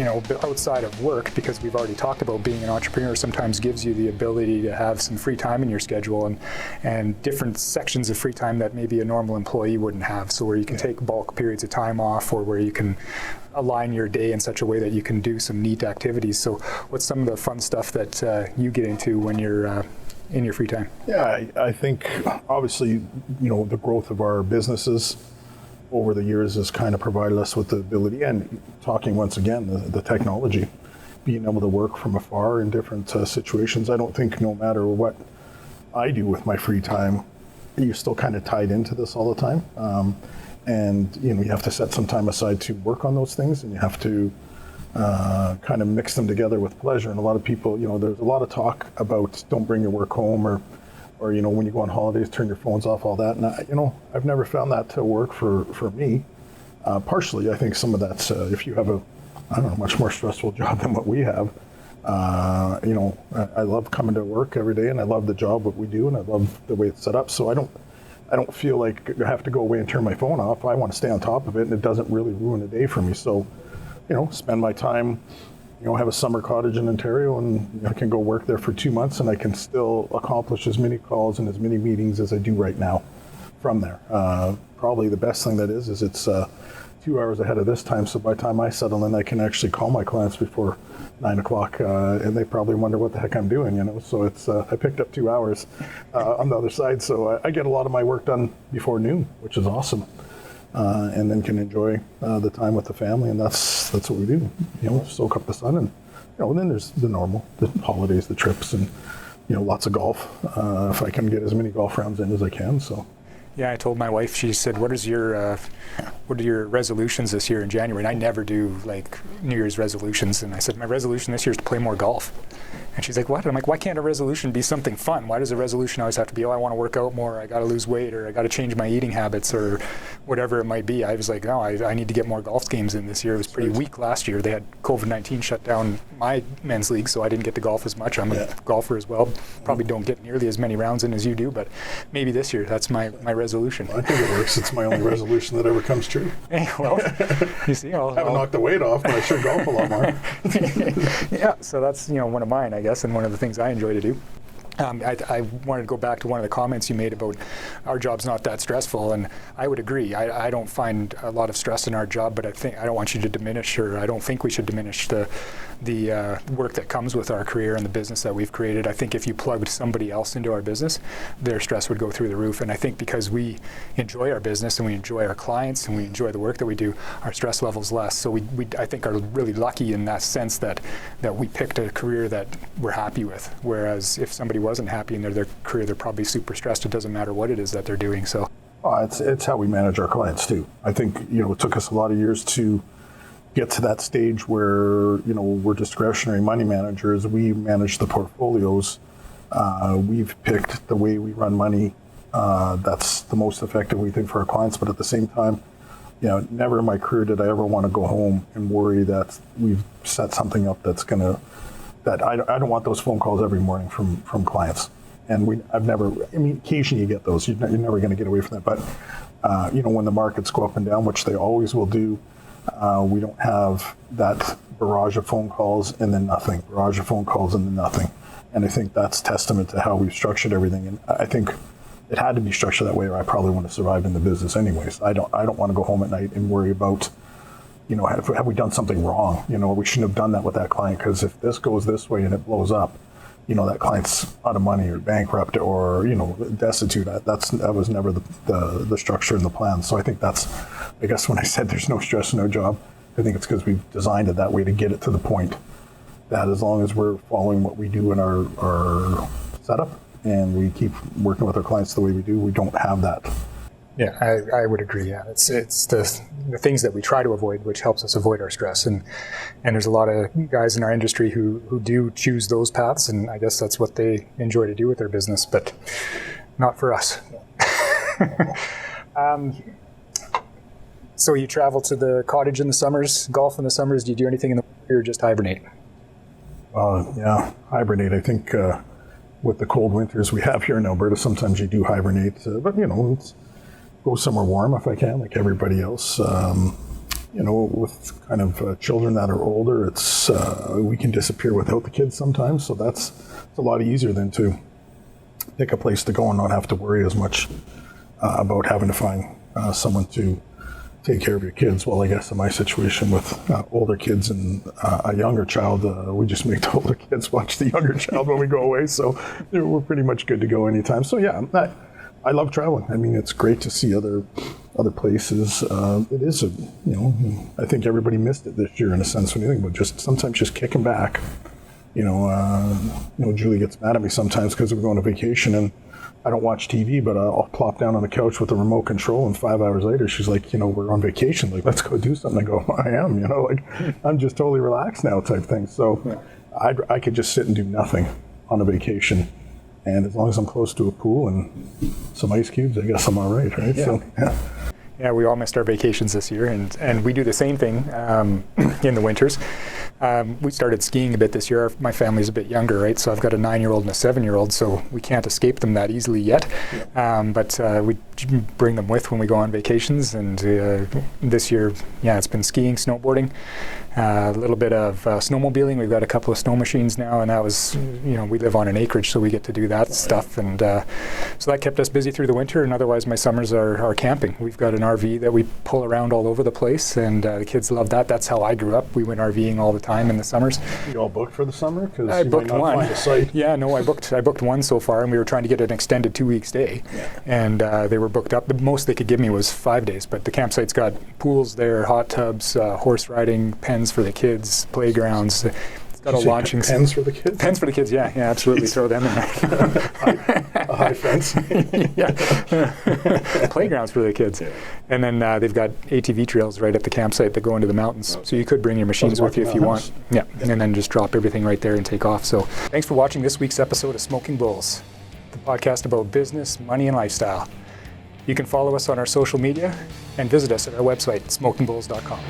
outside of work, because we've already talked about being an entrepreneur sometimes gives you the ability to have some free time in your schedule and different sections of free time that maybe a normal employee wouldn't have. So where you can take bulk periods of time off, or where you can align your day in such a way that you can do some neat activities. So what's some of the fun stuff that you get into when you're in your free time? Yeah, I think obviously, the growth of our businesses over the years has kind of provided us with the ability, and talking once again, the technology, being able to work from afar in different situations. I don't think no matter what I do with my free time, you're still kind of tied into this all the time. And you have to set some time aside to work on those things, and you have to kind of mix them together with pleasure. And a lot of people, there's a lot of talk about don't bring your work home, or when you go on holidays, turn your phones off, all that. And I've never found that to work for me. Partially, I think some of that's if you have a much more stressful job than what we have. I love coming to work every day, and I love the job what we do, and I love the way it's set up. So I don't feel like I have to go away and turn my phone off. I want to stay on top of it, and it doesn't really ruin a day for me. So, spend my time, have a summer cottage in Ontario, and I can go work there for 2 months, and I can still accomplish as many calls and as many meetings as I do right now from there. Probably the best thing that is it's 2 hours ahead of this time, so by the time I settle in, I can actually call my clients before 9 o'clock, and they probably wonder what the heck I'm doing, so it's I picked up 2 hours on the other side, so I get a lot of my work done before noon, which is awesome, and then can enjoy the time with the family, and that's what we do, soak up the sun, and then there's the holidays, the trips, and lots of golf, if I can get as many golf rounds in as I can, so. Yeah, I told my wife, she said, what are your resolutions this year in January? And I never do like New Year's resolutions. And I said, my resolution this year is to play more golf. And she's like, what? I'm like, why can't a resolution be something fun? Why does a resolution always have to be, I want to work out more, I got to lose weight, or I got to change my eating habits, or whatever it might be? I was like, no, I need to get more golf games in this year. It was pretty weak last year. They had COVID-19 shut down my men's league, so I didn't get to golf as much. I'm a golfer as well. Probably don't get nearly as many rounds in as you do, but maybe this year, that's my resolution. I think it works. It's my only resolution that ever comes true. Hey, well, you see, I haven't knocked the weight off, but I sure golf a lot more. Yeah, so that's one of mine, I guess, and one of the things I enjoy to do. I wanted to go back to one of the comments you made about our job's not that stressful, and I would agree. I don't find a lot of stress in our job, but I don't want you to diminish, or I don't think we should diminish the work that comes with our career and the business that we've created. I think if you plugged somebody else into our business, their stress would go through the roof. And I think because we enjoy our business and we enjoy our clients and we enjoy the work that we do, our stress level's less. So we I think are really lucky in that sense that we picked a career that we're happy with. Whereas if somebody wasn't happy in their career, they're probably super stressed. It doesn't matter what it is that they're doing. So it's how we manage our clients too. I think it took us a lot of years to get to that stage where we're discretionary money managers. We manage the portfolios. We've picked the way we run money. That's the most effective, we think, for our clients. But at the same time, never in my career did I ever want to go home and worry that we've set something up that I don't want those phone calls every morning from clients. And occasionally you get those. You're never going to get away from that. But when the markets go up and down, which they always will do, we don't have that barrage of phone calls and then nothing, And I think that's testament to how we've structured everything. And I think it had to be structured that way, or I probably wouldn't have survived in the business anyways. I don't want to go home at night and worry about, have we done something wrong? We shouldn't have done that with that client, because if this goes this way and it blows up, that client's out of money or bankrupt or, destitute. That was never the structure and the plan. So I think I guess when I said there's no stress in our job, I think it's because we've designed it that way to get it to the point that as long as we're following what we do in our setup and we keep working with our clients the way we do, we don't have that. Yeah, I would agree. Yeah, it's the things that we try to avoid, which helps us avoid our stress. And there's a lot of guys in our industry who do choose those paths, and I guess that's what they enjoy to do with their business, but not for us. So you travel to the cottage in the summers, golf in the summers. Do you do anything in the winter or just hibernate? Yeah, hibernate. I think with the cold winters we have here in Alberta, sometimes you do hibernate, but it's go somewhere warm if I can, like everybody else. with kind of children that are older, it's we can disappear without the kids sometimes. So it's a lot easier than to pick a place to go and not have to worry as much about having to find someone to take care of your kids. Well, I guess in my situation with older kids and a younger child, we just make the older kids watch the younger child when we go away. So we're pretty much good to go anytime. So yeah, I love traveling. I mean, it's great to see other places. It is I think everybody missed it this year in a sense when you think about just sometimes just kicking back. Julie gets mad at me sometimes because we're going on vacation and I don't watch TV, but I'll plop down on the couch with a remote control, and 5 hours later, she's like, we're on vacation. Like, let's go do something. I go, I am, I'm just totally relaxed now type thing. So yeah. I could just sit and do nothing on a vacation. And as long as I'm close to a pool and some ice cubes, I guess I'm all right? Yeah. So, yeah. Yeah, we all missed our vacations this year, and we do the same thing in the winters. We started skiing a bit this year. My family's a bit younger, right? So I've got a 9-year-old and a 7-year-old, so we can't escape them that easily yet. But we bring them with when we go on vacations. And this year, it's been skiing, snowboarding, a little bit of snowmobiling. We've got a couple of snow machines now, and that was, we live on an acreage, so we get to do that stuff. And so that kept us busy through the winter, and otherwise my summers are camping. We've got an RV that we pull around all over the place, and the kids love that. That's how I grew up. We went RVing all the time in the summers. You all booked for the summer? Because I booked might not one. Find a site. Yeah, no, I booked one so far, and we were trying to get an extended 2-week stay. Yeah. And they were booked up. The most they could give me was 5 days, but the campsite's got pools there, hot tubs, horse riding, pens for the kids, playgrounds. It's got a launching pens for the kids. Pens for the kids, yeah, absolutely. Throw them in there. A high fence. Yeah, playgrounds for the kids. Yeah. And then they've got ATV trails right at the campsite that go into the mountains. Okay. So you could bring your machines with you if you want. Yeah, and then just drop everything right there and take off. So thanks for watching this week's episode of Smokin Bulls, the podcast about business, money, and lifestyle. You can follow us on our social media and visit us at our website, smokinbulls.com.